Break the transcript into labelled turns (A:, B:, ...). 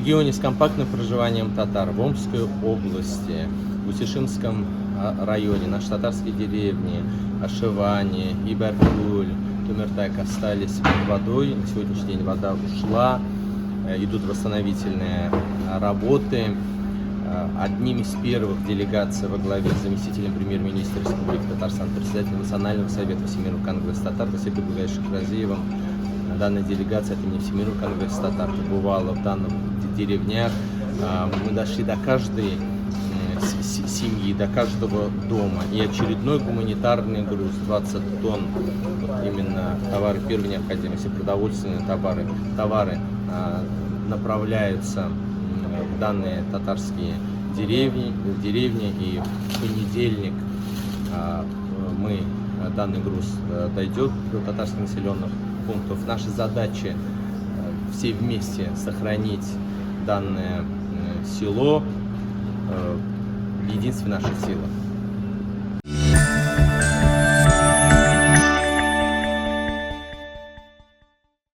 A: регионе с компактным проживанием татар в Омской области, в Утишимском районе, наши татарские деревни Ашевани, Ибаркуль, Тумертайк остались под водой. На сегодняшний день вода ушла, идут восстановительные работы. Одним из первых делегаций во главе с заместителем премьер-министра Республики Татарстан, председателем Национального совета Всемирного конгресса татар Василием Шахразиевым, данная делегация от имени Всемирного конгресса татар побывала в данных деревнях. Мы дошли до каждой семьи, до каждого дома. И очередной гуманитарный груз, 20 тонн, вот именно товары первой необходимости, продовольственные товары направляются в данные татарские деревни, и в понедельник данный груз дойдет до татарских населенных пунктов. Наша задача все вместе сохранить данное село. Единственная наша сила.